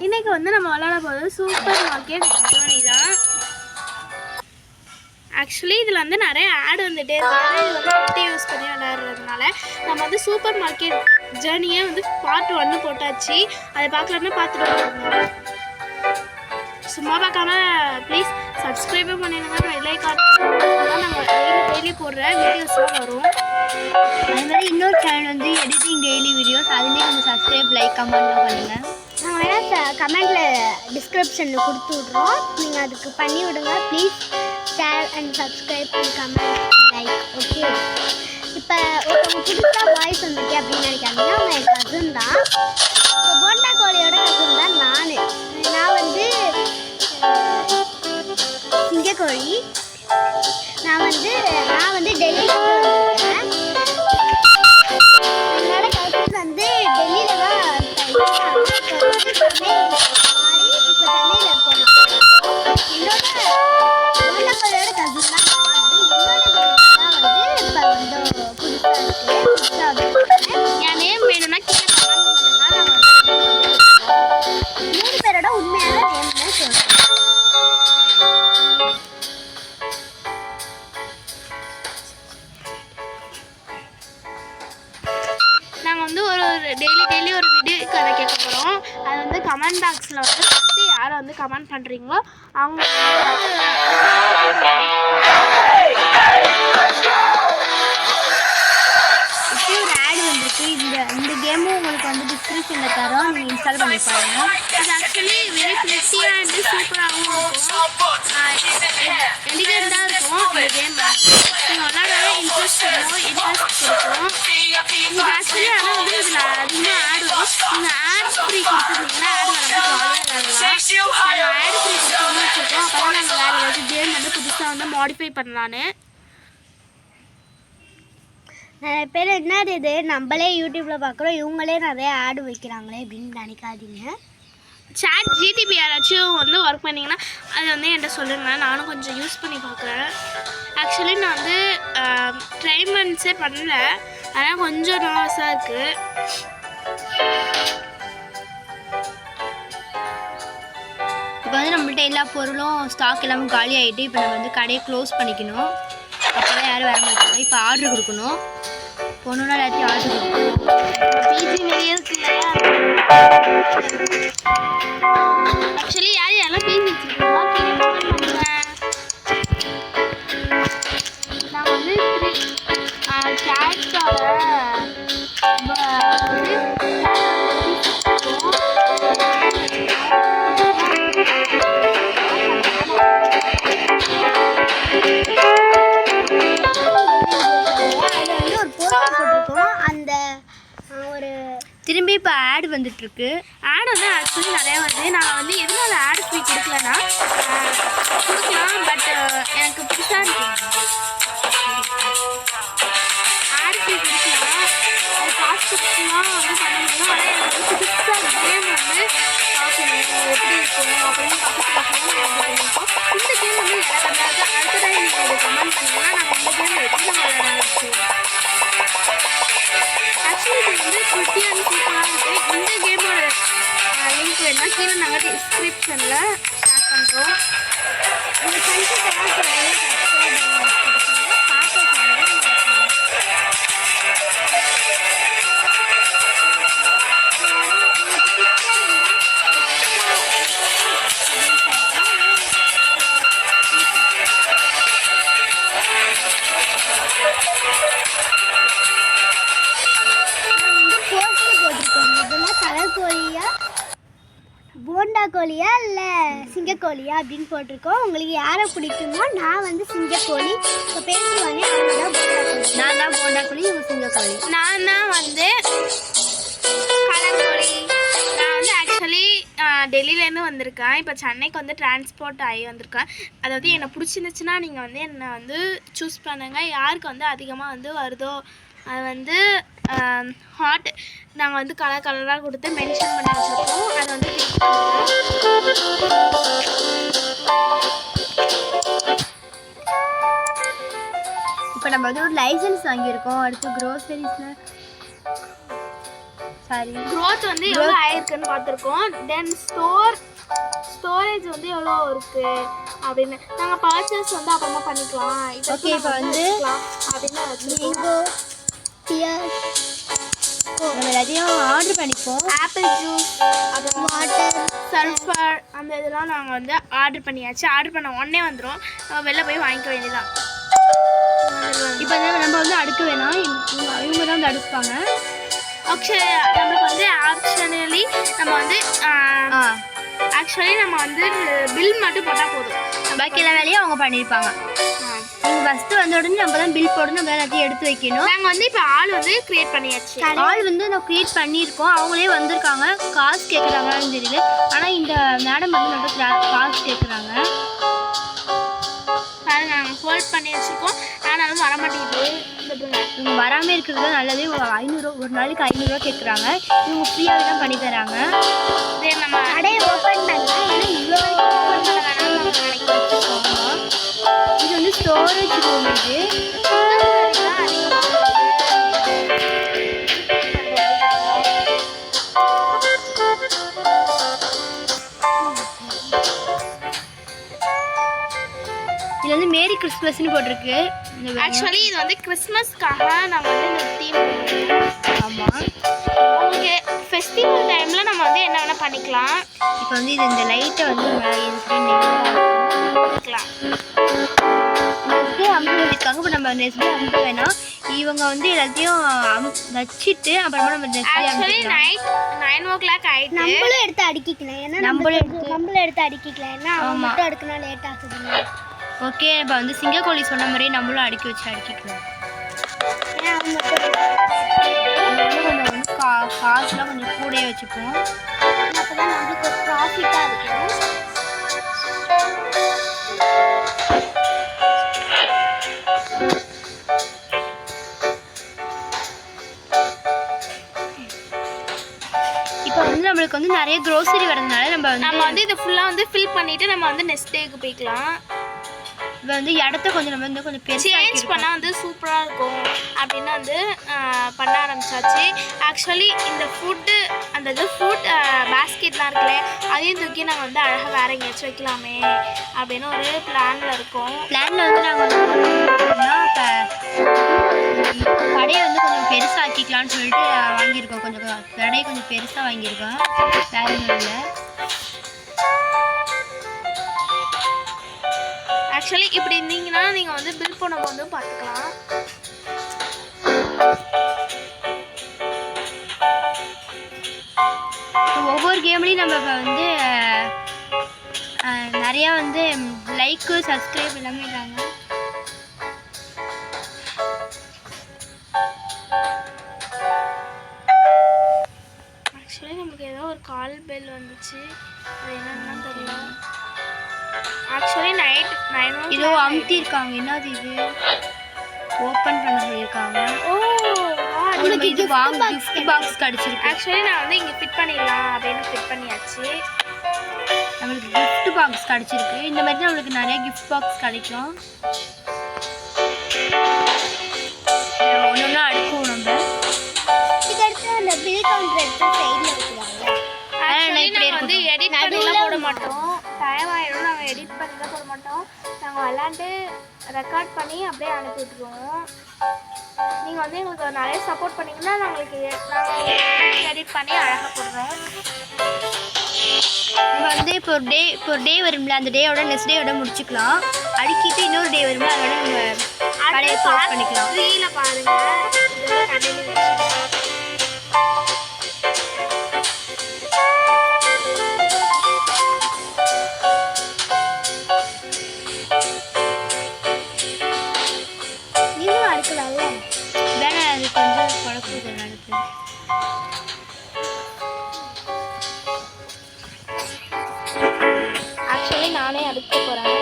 இன்றைக்கி வந்து நம்ம விளாட போகிறது சூப்பர் மார்க்கெட் ஜர்னி தான். ஆக்சுவலி இதில் வந்து நிறைய ஆட் வந்துகிட்டே இருக்காது. இது வந்து நெட்டை யூஸ் பண்ணி விளையாடுறதுனால நம்ம வந்து சூப்பர் மார்க்கெட் ஜர்னியை வந்து பார்ட் 1 போட்டாச்சு. அதை பார்க்கலன்னா பார்த்துட்டு வந்துடுங்க. சும்மா பார்க்காம ப்ளீஸ் சப்ஸ்கிரைபும் பண்ணிடுங்க. பெல் ஐகான் நாங்கள் டெய்லி போடுற வீடியோஸ்லாம் வரும். அது மாதிரி இன்னொரு சேனல் வந்து எடிட்டிங் டெய்லி வீடியோஸ், அதுலேயும் கொஞ்சம் சப்ஸ்கிரைப் லைக் கமெண்ட்லாம் பண்ணுங்கள். நாங்கள் வேணால் கமெண்ட்டில் டிஸ்கிரிப்ஷனில் கொடுத்து விட்றோம். நீங்கள் அதுக்கு பண்ணி விடுங்க. Please share and subscribe and comment like. Okay, இப்போ ஒருத்தவங்க புதுசாக வாய்ஸ் வந்துருக்கு அப்படின்னு நினைக்காதீங்க. அவங்க என் கசின் தான். இப்போ போண்டா கோழியோட கசின் தான் நான் வந்து சிங்கக்கோழி. நான் வந்து டெல்லியில் வந்திருக்கேன். என்னோட கசின் வந்து டெல்லியில் தான் சென்னையில் இருக்கோம். என்னோட போண்டாக்கோழியோட கசின் தான். என்னோட கசின் தான் வந்து இப்போ வந்து புதுசாக இருக்குது. என் நேம் வேணும்னா கீழே கமெண்ட் பண்ணுங்க. நான் 3 பேரோட உண்மையான நேம்னு சொல்கிறேன். நாங்கள் வந்து ஒரு டெய்லி ஒரு வீடியோ கதை கேட்க போகிறோம். அது வந்து கமெண்ட் பாக்ஸில் வந்து ஃபஸ்ட்டு யாரை வந்து கமெண்ட் பண்ணுறீங்களோ அவங்க இப்போ ஒரு ஆட் வந்திருக்கு. இந்த கேமும் உங்களுக்கு வந்து டிஸ்கிரிப்ஷனில் தரோம், நீங்கள் இன்ஸ்டால் பண்ணி பாருங்கள். இது ஆக்சுவலி வெரி ப்ரெட்டியாக அண்டு சூப்பராகவும் இருக்கும். எலிகண்டாக இருக்கும். இந்த கேம் நீங்கள் விளாடவே இன்ட்ரெஸ்ட் கொடுக்கும். உங்களுக்கு ஆக்சுவலி ஆனால் வந்து இதில் அதிகமாக ஆட் வரும். நீங்கள் ஆட் ஃப்ரீ கொடுத்துருந்தீங்கன்னா ஆட் வரப்போ ஜாலியாக விளாடலாம். நாங்கள் ஆட் ஃப்ரீ கொடுத்தோம்னு வச்சுருக்கோம். அப்போ தான் நாங்கள் வேறு ஏதாச்சும் கேம் வந்து புதுசாக வந்து மாடிஃபை பண்ணலான்னு. நிறைய பேர் என்னது இது நம்மளே யூடியூப்பில் பார்க்குறோம், இவங்களே நிறைய ஆடு வைக்கிறாங்களே அப்படின்னு நினைக்காதீங்க. சாட் ஜிடிபி யாராச்சும் வந்து ஒர்க் பண்ணிங்கன்னா அது வந்து என்கிட்ட சொல்லுங்கள். நானும் கொஞ்சம் யூஸ் பண்ணி பார்க்குறேன். ஆக்சுவலி நான் வந்து ட்ரைமெண்ட்ஸே பண்ணல, ஆனால் கொஞ்சம் நர்வஸாக இருக்குது. இப்போ வந்து நம்மள்ட்ட எல்லா பொருளும் ஸ்டாக் எல்லாமே காலி ஆகிட்டு இப்போ நம்ம வந்து கடையை க்ளோஸ் பண்ணிக்கணும். அப்போ தான் யாரும் வர மாட்டாங்க. இப்போ ஆர்டர் கொடுக்கணும். பொண்ணுன்னா எல்லாத்தையும் ஆர்டர் கொடுக்கணும். பிஜி நிறைய இருக்கு இல்லையா? ஆக்சுவலி யாரெல்லாம் பிஜி வச்சுருக்கோம் கீழே கமெண்ட் பண்ணுவேன். நான் வந்து கேட்ஸோட திரும்பி இப்போ ஆட் வந்துட்டுருக்கு. ஆட் வந்து ஆக்சுவலி நிறையா வருது. நான் வந்து எதனால ஆட் ஃப்ரீ கொடுக்கலன்னா கொடுக்கலாம், பட் எனக்கு புதுசாக இருக்கு. ஆட் ஃப்ரீ கொடுக்கலாம், அது காஸ்ட்லாம் வந்து பண்ணணும். ஆனால் எனக்கு வந்து புதுசாக கேம் வந்து பார்க்கணும் எப்படி இருக்கும் அப்படின்னு பார்க்கணும். இந்த கேம் வந்து எனக்கு அடுத்த டைம் நீங்கள் ஒரு கமெண்ட் பண்ணிங்கன்னா நாங்கள் இந்த கேம் எப்படி நம்ம விளையாட ஆரம்பிச்சோம். ஆக்சுவலி இது வந்து குட்டியாக சூப்பராக இருக்குது. இந்த கேமோட லிங்க் வேணால் கீழே நாங்கள் டிஸ்கிரிப்ஷனில் ஷேர் பண்ணுறோம். இந்த போண்டா கோழியா இல்லை சிங்கக்கோழியா அப்படின்னு போட்டிருக்கோம். உங்களுக்கு யாரை பிடிக்குமோ நான் வந்து சிங்கக்கோழி. இப்போ பேசுவானே நான் தான் போண்டா கோழி, இவங்க சிங்கக்கோழி. நான் தான் வந்து கலங்கோழி. நான் வந்து ஆக்சுவலி டெல்லியிலேருந்து வந்திருக்கேன். இப்போ சென்னைக்கு வந்து டிரான்ஸ்போர்ட் ஆகி வந்திருக்கேன். அதாவது என்னை பிடிச்சிருந்துச்சுன்னா நீங்கள் வந்து என்னை வந்து சூஸ் பண்ணுங்கள். யாருக்கு வந்து அதிகமாக வந்து வருதோ அது வந்து ஹாட் நாங்கள் வந்து கலராக கொடுத்து மென்ஷன் பண்ணி வச்சுருக்கோம். அதை வந்து இப்போ நம்ம வந்து ஒரு லைசன்ஸ் வாங்கியிருக்கோம். அடுத்து க்ரோசரிஸில் சாரி growth வந்து எவ்வளோ ஆயிருக்குன்னு பார்த்துருக்கோம். தென் ஸ்டோரேஜ் வந்து எவ்வளோ இருக்கு அப்படின்னு நாங்கள் பர்ச்சேஸ் வந்து அப்புறமா பண்ணிக்கலாம். Okay, இப்போ வந்து அப்படின்னு மேங்கோ பியர் நம்ம எல்லாத்தையும் ஆர்டர் பண்ணிப்போம். ஆப்பிள் ஜூஸ் அப்புறம் வாட்டர் சல்ஃபர் அந்த இதெல்லாம் நாங்கள் வந்து ஆர்டர் பண்ணியாச்சு. ஆர்டர் பண்ண உடனே வந்துடும். நம்ம வெளில போய் வாங்கிக்க வேண்டியதான். இப்போ நம்ம வந்து அடுக்க வேணாம், இவங்க தான் வந்து அடுப்பாங்க. நம்மளுக்கு வந்து ஆக்சுவலி நம்ம வந்து பில் மட்டும் போட்டால் போதும். பாக்கி எல்லா வேலையும் அவங்க பண்ணியிருப்பாங்க. நீங்கள் ஃபஸ்ட்டு வந்த உடனே நம்ம தான் பில் போடணும், நம்ம எல்லாத்தையும் எடுத்து வைக்கணும். நாங்கள் வந்து இப்போ ஆள் வந்து க்ரியேட் பண்ணியாச்சு. ஆள் வந்து நம்ம க்ரியேட் பண்ணியிருக்கோம், அவங்களே வந்திருக்காங்க. காசு கேட்குறாங்களான்னு தெரியல, ஆனால் இந்த மேடம் வந்து நம்ம காசு கேட்குறாங்க. பாருங்க நாங்கள் ஹோல்ட் பண்ணி வச்சுருக்கோம், ஆனாலும் வர மாட்டேங்குது. இவங்க வராமல் இருக்கிறது தான் நல்லது. 500 ஒரு நாளைக்கு 500 கேட்குறாங்க. இவங்க ஃப்ரீயாக தான் பண்ணி தராங்க. இதே நம்ம கடையை ஓப்பன் பண்ணலாம். ஏன்னா இவ்வளோ ஓப்பன் பண்ண வேணாம்னு நம்ம நினைக்கிறோம். இது வந்து ஸ்டோரேஜ் ரூம். இது வந்து மேரி கிறிஸ்மஸ்னு போட்டிருக்கு. ஆக்சுவலி இது வந்து கிறிஸ்மஸ்க்காக நாங்கள் வந்து இந்த தீம். ஆமாம், ஓகே. ஃபெஸ்டிவல் டைமில் நம்ம வந்து என்ன வேணால் பண்ணிக்கலாம். இப்போ வந்து இது இந்த லைட்டை வந்து பண்ணிக்கலாம். அமுக்க வச்சுருக்காங்க. இப்போ நம்ம நெக்ஸ்ட் அமுக்க வேணாம், இவங்க வந்து எல்லாத்தையும் வச்சுட்டு அப்புறமா நம்ம ஆக்சுவலி நைட் 9 o'clock ஆயிட்டு நம்மளும் எடுத்து அடுக்கிக்கலாம். ஏன்னா நம்மளும் எடுத்து அடுக்கிக்கலாம். ஏன்னா அவங்க மட்டும் அடுக்கினா லேட் ஆகுதுங்க. ஓகே, இப்போ வந்து சிங்கக்கோழி சொன்ன மாதிரியே நம்மளும் அடுக்கி வச்சு அடுக்கிக்கலாம். ஏன்னா அவங்க மட்டும் கொஞ்சம் வந்து காசுலாம் கொஞ்சம் கூடயே வச்சுப்போம். அப்போ தான் நம்மளுக்கு ஒரு ப்ராஃபிட்டாக இருக்கும். இப்போ வந்து நம்மளுக்கு வந்து நிறைய க்ரோசரி வரதுனால நம்ம வந்து இதை ஃபுல்லாக வந்து ஃபில் பண்ணிவிட்டு நம்ம வந்து நெக்ஸ்ட் டேக்கு போய்க்கலாம். இப்போ வந்து இடத்த கொஞ்சம் நம்ம வந்து கொஞ்சம் சேஞ்ச் பண்ணால் வந்து சூப்பராக இருக்கும் அப்படின்னு வந்து பண்ண ஆரம்பிச்சாச்சு. ஆக்சுவலி இந்த ஃபுட்டு அந்த இது ஃப்ரூட் பேஸ்கெட்லாம் இருக்குல்ல, அதையும் தூக்கி நாங்கள் வந்து அழகாக வேறு எங்கேயாச்சும் வைக்கலாமே அப்படின்னு ஒரு பிளானில் இருக்கோம். பிளானில் வந்து நாங்கள் இப்போ கடையை வந்து கொஞ்சம் பெருசாக ஆக்கிக்கலான்னு சொல்லிட்டு வாங்கியிருக்கோம். கொஞ்சம் கடையை கொஞ்சம் பெருசாக வாங்கியிருக்கோம், வேறு ஒன்றும் இல்லை. ஆக்சுவலி இப்படி இருந்தீங்கன்னா நீங்கள் வந்து பில் பண்ணும்போது பார்த்துக்கலாம். ஒவ்வொரு கேம்லேயும் நம்ம இப்போ வந்து நிறையா வந்து லைக்கு சப்ஸ்கிரைப் எல்லாமே இருக்காங்க. ஆக்சுவலி நமக்கு ஏதோ ஒரு கால் பெல் வந்துச்சு, அது என்னன்னு தெரியல. ஆக்சுவலி நைட் 9 o'clock இதோ அமுத்திருக்காங்க. என்னது இது? ஓப்பன் பண்ண சொல்லியிருக்காங்க. உங்களுக்கு இது கிஃப்ட் பாக்ஸ் கிடச்சிருக்கு. ஆக்சுவலி நான் வந்து இங்கே ஃபிட் பண்ணிடலாம் அப்படின்னு ஃபிட் பண்ணியாச்சு. நம்மளுக்கு கிஃப்ட் பாக்ஸ் கிடச்சிருக்கு. இந்த மாதிரி தான் நம்மளுக்கு நிறைய கிஃப்ட் பாக்ஸ் கிடைக்கும். ஒன்று ஒன்றா அடுக்குவோம் நம்ம. இதுக்கடுத்து அந்த பில் கவுண்டர் எடுத்து சைடில் வைக்கிறாங்க. நாங்கள் வந்து எடிட் பண்ணிலாம் போட மாட்டோம். டைம் ஆகிடும், நாங்கள் எடிட் பண்ணிலாம் போட மாட்டோம். நாங்கள் விளாண்டு ரெக்கார்ட் பண்ணி அப்படியே அனுப்பி விட்ருவோம். நீங்கள் வந்து எங்களுக்கு நிறைய சப்போர்ட் பண்ணிங்கன்னா நாங்கள் எடிட் பண்ணி அழகாக போடுறோம். நம்ம வந்து இப்போ ஒரு டே வரும்ல, அந்த டேயோட நெக்ஸ்ட் டேயோட முடிச்சுக்கலாம். அடுக்கிட்டு இன்னொரு டே வரும்ல, அதோட நம்ம கடையை க்ளோஸ் பண்ணிக்கலாம். 3ல பாருங்கள், இதெல்லாம் கண்டினியூ. நீங்களும் அடுக்கலாம்ல. வேணா அது கொஞ்சம் குழப்பது நடக்குது. ஆக்சுவலி நானே அடுக்க போகிறேன்.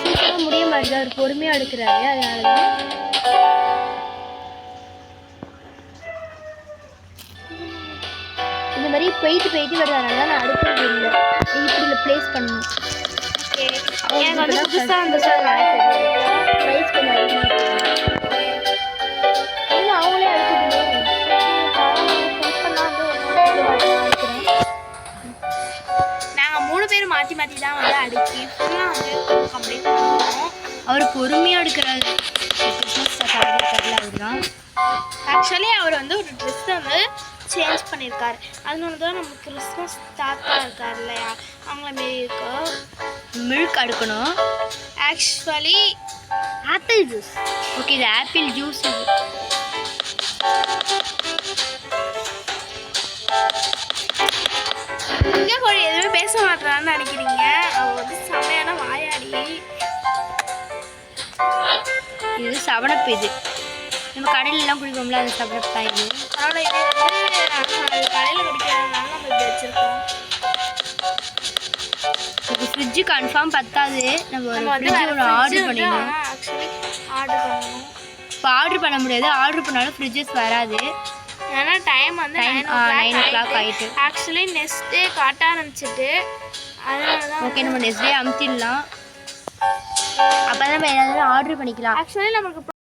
சீக்கிரம் முடிய மாட்டேங்குது, அவர் பொறுமையாக அடுக்கிறாரு. அதனால தான் இந்த மாதிரி போயிட்டு வர்றதுனால நான் அடுக்கிறது இல்லை. இப்படி ப்ளேஸ் பண்ணணும். எனக்கு வந்து புதுசாக அந்த ப்ரைஸ் கொஞ்சம் அதிகமாக அவங்களே அடுக்கணும். மாற்றி தான் வந்து அடுக்கி ஃபுல்லாக வந்து கம்ப்ளீட் பண்ணுவோம். அவர் பொறுமையாக எடுக்கிறாரு. கிறிஸ்மஸ் தாத்தா இருக்கார்ல அவர் தான். ஆக்சுவலி அவர் வந்து ஒரு ட்ரெஸ்ஸை வந்து சேஞ்ச் பண்ணியிருக்காரு. அதனால தான் நம்ம கிறிஸ்மஸ் தாத்தா இருக்கார் இல்லையா அவங்கள மாரி இருக்கோம். மில்க் அடுக்கணும். Actually apple juice. ஓகே, இது ஆப்பிள் ஜூஸ். இது இங்கே கோழி எதுவுமே பேச மாட்டான்னு நினைக்கிறீங்க. அவள் வந்து செம்மையான வாயாடி. இது சவனப்பு. இது நம்ம கடையிலலாம் குடிப்போம்ல அது சவனப்பு தான். இது அதனால் இது வந்து கடையில் குடிக்கிறதுனால நம்ம இப்படி வச்சுருக்கோம். இப்போ ஃப்ரிட்ஜு கன்ஃபார்ம் பத்தாது. நம்ம ஒரு நம்ம வந்து ஃப்ரிட்ஜ் ஒன்று ஆர்டர் பண்ணிடணும். ஆக்சுவலி ஆர்டர் பண்ணணும். இப்போ ஆர்டர் பண்ண முடியாது. ஆர்டர் பண்ணாலும் ஃப்ரிட்ஜஸ் வராது. ஏன்னா டைம் வந்து 9 o'clock ஆயிட்டு. ஆக்சுவலி நெக்ஸ்ட் டே காட்ட ஆரம்பிச்சிட்டு அதனால தான் ஓகே, நம்ம நெக்ஸ்ட் டே அமுத்திடலாம். அப்போ தான் நம்ம ஏதாவது ஆர்டர் பண்ணிக்கலாம். ஆக்சுவலி நமக்கு